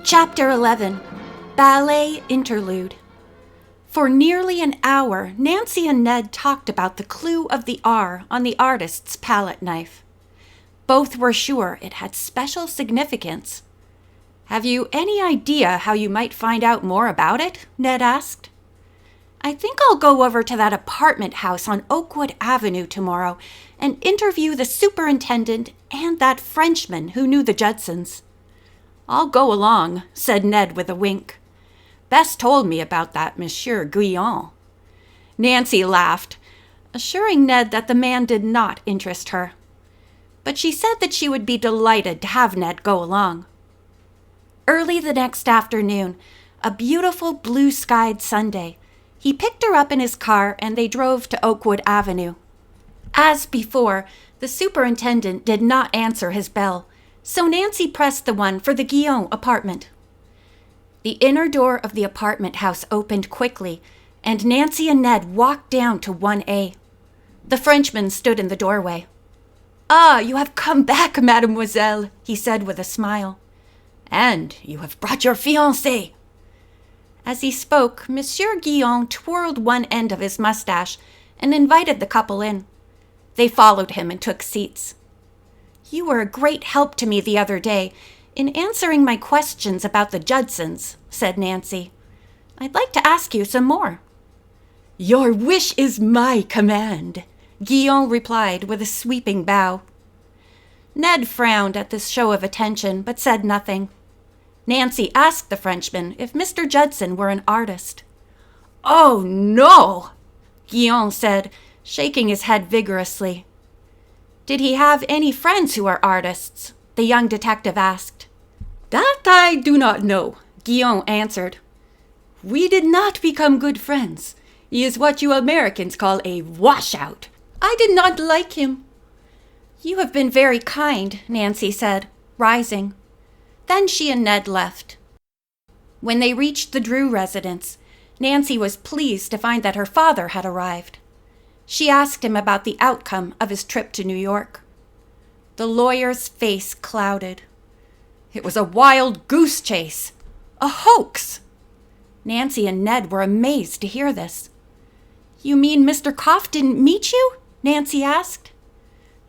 Chapter 11. Ballet Interlude. For nearly an hour, Nancy and Ned talked about the clue of the R on the artist's palette knife. Both were sure it had special significance. "Have you any idea how you might find out more about it?" Ned asked. "I think I'll go over to that apartment house on Oakwood Avenue tomorrow and interview the superintendent and that Frenchman who knew the Judsons." "I'll go along," said Ned with a wink. "Bess told me about that Monsieur Guyon." Nancy laughed, assuring Ned that the man did not interest her. But she said that she would be delighted to have Ned go along. Early the next afternoon, a beautiful blue-skied Sunday, he picked her up in his car and they drove to Oakwood Avenue. As before, the superintendent did not answer his bell, so Nancy pressed the one for the Guyon apartment. The inner door of the apartment house opened quickly, and Nancy and Ned walked down to 1A. The Frenchman stood in the doorway. "Ah, you have come back, mademoiselle," he said with a smile. "And you have brought your fiancé." As he spoke, Monsieur Guyon twirled one end of his mustache and invited the couple in. They followed him and took seats. "You were a great help to me the other day in answering my questions about the Judsons," said Nancy. "I'd like to ask you some more." "Your wish is my command," Guyon replied with a sweeping bow. Ned frowned at this show of attention but said nothing. Nancy asked the Frenchman if Mr. Judson were an artist. "Oh, no," Guyon said, shaking his head vigorously. "Did he have any friends who are artists?" the young detective asked. "That I do not know," Guyon answered. "We did not become good friends. He is what you Americans call a washout. I did not like him." "You have been very kind," Nancy said, rising. Then she and Ned left. When they reached the Drew residence, Nancy was pleased to find that her father had arrived. She asked him about the outcome of his trip to New York. The lawyer's face clouded. "It was a wild goose chase. A hoax." Nancy and Ned were amazed to hear this. "You mean Mr. Koff didn't meet you?" Nancy asked.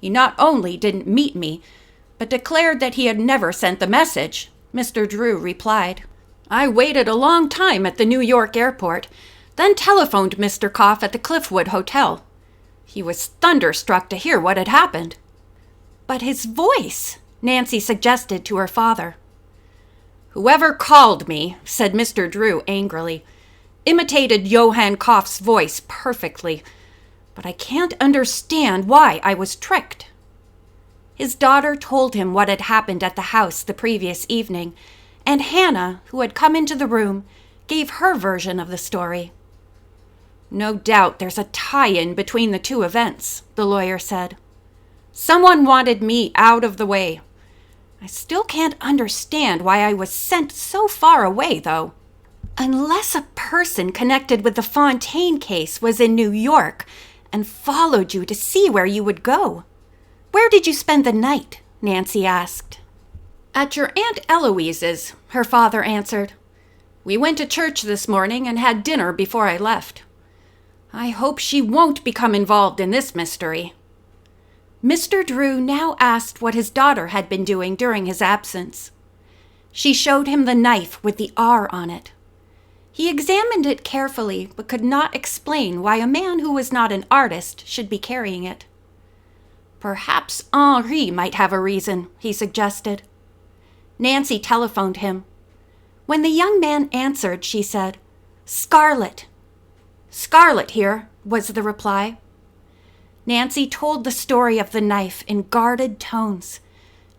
"He not only didn't meet me, but declared that he had never sent the message," Mr. Drew replied. "I waited a long time at the New York airport, then telephoned Mr. Koff at the Cliffwood Hotel. He was thunderstruck to hear what had happened." "But his voice," Nancy suggested to her father. "Whoever called me," said Mr. Drew angrily, "imitated Johann Koff's voice perfectly, but I can't understand why I was tricked." His daughter told him what had happened at the house the previous evening, and Hannah, who had come into the room, gave her version of the story. "No doubt there's a tie-in between the two events," the lawyer said. "Someone wanted me out of the way. I still can't understand why I was sent so far away, though. Unless a person connected with the Fontaine case was in New York and followed you to see where you would go. Where did you spend the night?" Nancy asked. "At your Aunt Eloise's," her father answered. "We went to church this morning and had dinner before I left. I hope she won't become involved in this mystery." Mr. Drew now asked what his daughter had been doing during his absence. She showed him the knife with the R on it. He examined it carefully but could not explain why a man who was not an artist should be carrying it. "Perhaps Henri might have a reason," he suggested. Nancy telephoned him. When the young man answered, she said, "Scarlet." "Scarlet here," was the reply. Nancy told the story of the knife in guarded tones,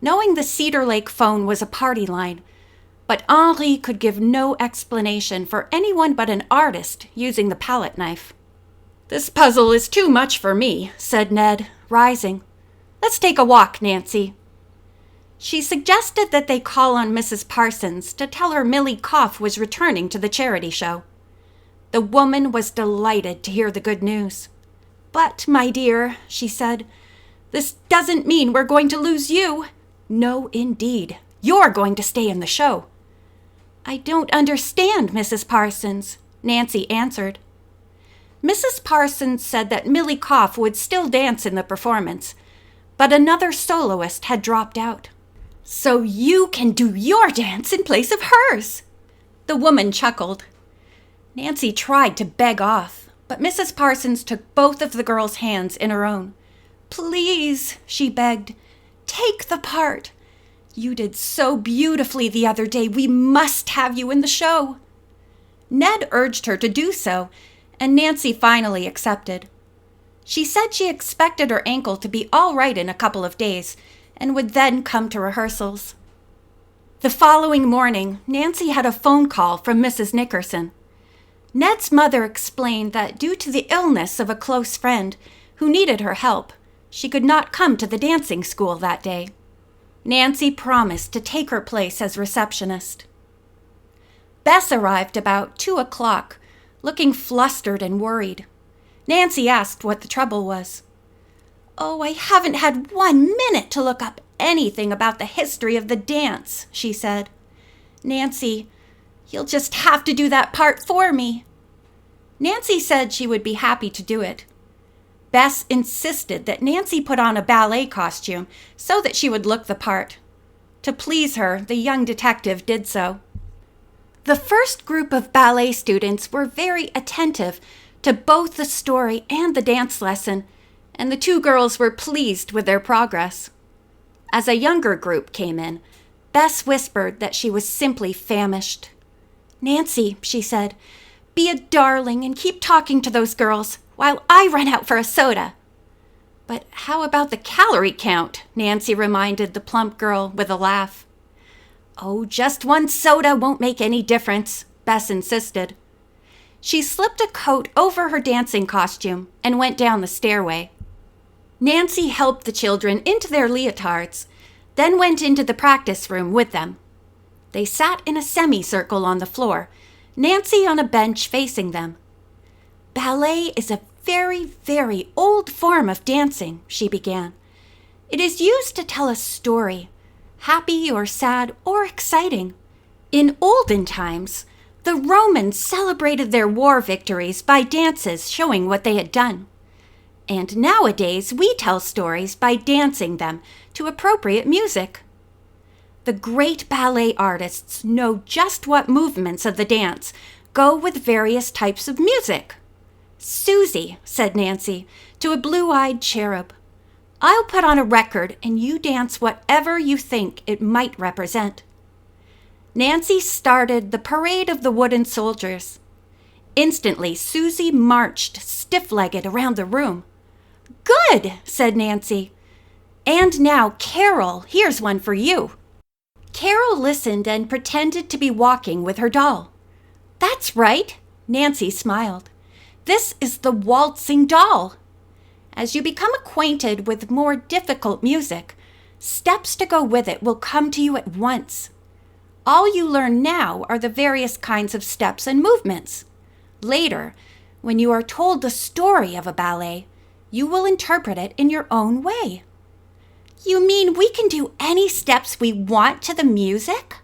knowing the Cedar Lake phone was a party line, but Henri could give no explanation for anyone but an artist using the palette knife. "This puzzle is too much for me," said Ned, rising. "Let's take a walk, Nancy." She suggested that they call on Mrs. Parsons to tell her Millie Koff was returning to the charity show. The woman was delighted to hear the good news. "But, my dear," she said, "this doesn't mean we're going to lose you. No, indeed. You're going to stay in the show." "I don't understand, Mrs. Parsons," Nancy answered. Mrs. Parsons said that Millie Koff would still dance in the performance, but another soloist had dropped out. "So you can do your dance in place of hers," the woman chuckled. Nancy tried to beg off, but Mrs. Parsons took both of the girls' hands in her own. "Please," she begged, "take the part. You did so beautifully the other day. We must have you in the show." Ned urged her to do so, and Nancy finally accepted. She said she expected her ankle to be all right in a couple of days and would then come to rehearsals. The following morning, Nancy had a phone call from Mrs. Nickerson. Ned's mother explained that due to the illness of a close friend who needed her help, she could not come to the dancing school that day. Nancy promised to take her place as receptionist. Bess arrived about 2:00, looking flustered and worried. Nancy asked what the trouble was. "Oh, I haven't had 1 minute to look up anything about the history of the dance," she said. "Nancy, you'll just have to do that part for me." Nancy said she would be happy to do it. Bess insisted that Nancy put on a ballet costume so that she would look the part. To please her, the young detective did so. The first group of ballet students were very attentive to both the story and the dance lesson, and the two girls were pleased with their progress. As a younger group came in, Bess whispered that she was simply famished. "Nancy," she said, "be a darling and keep talking to those girls while I run out for a soda." "But how about the calorie count?" Nancy reminded the plump girl with a laugh. "Oh, just 1 soda won't make any difference," Bess insisted. She slipped a coat over her dancing costume and went down the stairway. Nancy helped the children into their leotards, then went into the practice room with them. They sat in a semicircle on the floor, Nancy on a bench facing them. "Ballet is a very, very old form of dancing," she began. "It is used to tell a story, happy or sad or exciting. In olden times, the Romans celebrated their war victories by dances showing what they had done. And nowadays, we tell stories by dancing them to appropriate music. The great ballet artists know just what movements of the dance go with various types of music." "Susie," said Nancy to a blue-eyed cherub, "I'll put on a record and you dance whatever you think it might represent." Nancy started the Parade of the Wooden Soldiers. Instantly, Susie marched stiff-legged around the room. "Good," said Nancy. "And now, Carol, here's one for you." Carol listened and pretended to be walking with her doll. "That's right," Nancy smiled. "This is the waltzing doll. As you become acquainted with more difficult music, steps to go with it will come to you at once. All you learn now are the various kinds of steps and movements. Later, when you are told the story of a ballet, you will interpret it in your own way." "You mean we can do any steps we want to the music?"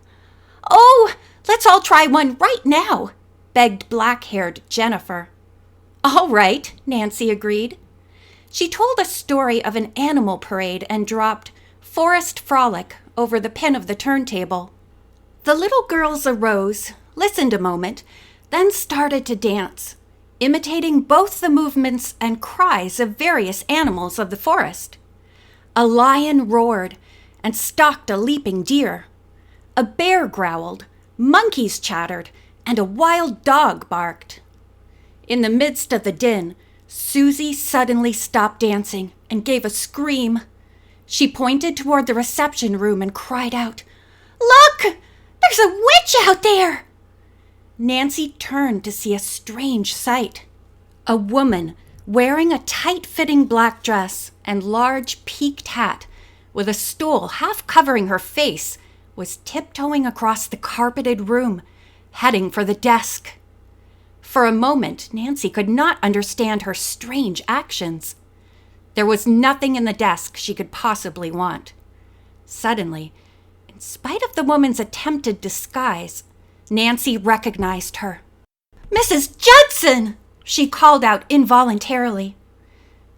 "Oh, let's all try one right now," begged black-haired Jennifer. "All right," Nancy agreed. She told a story of an animal parade and dropped "Forest Frolic" over the pin of the turntable. The little girls arose, listened a moment, then started to dance, imitating both the movements and cries of various animals of the forest. A lion roared and stalked a leaping deer. A bear growled, monkeys chattered, and a wild dog barked. In the midst of the din, Susie suddenly stopped dancing and gave a scream. She pointed toward the reception room and cried out, "Look! There's a witch out there!" Nancy turned to see a strange sight. A woman wearing a tight-fitting black dress and large peaked hat with a stole half covering her face was tiptoeing across the carpeted room, heading for the desk. For a moment, Nancy could not understand her strange actions. There was nothing in the desk she could possibly want. Suddenly, in spite of the woman's attempted disguise, Nancy recognized her. "Mrs. Judson!" she called out involuntarily.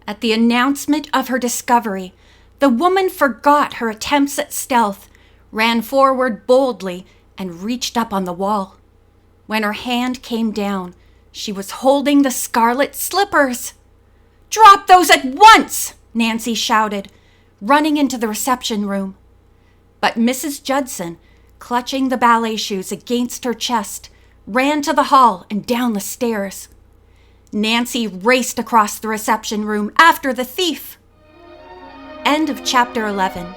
At the announcement of her discovery, the woman forgot her attempts at stealth, ran forward boldly, and reached up on the wall. When her hand came down, she was holding the scarlet slippers. "Drop those at once!" Nancy shouted, running into the reception room. But Mrs. Judson, clutching the ballet shoes against her chest, ran to the hall and down the stairs. Nancy raced across the reception room after the thief. End of chapter 11.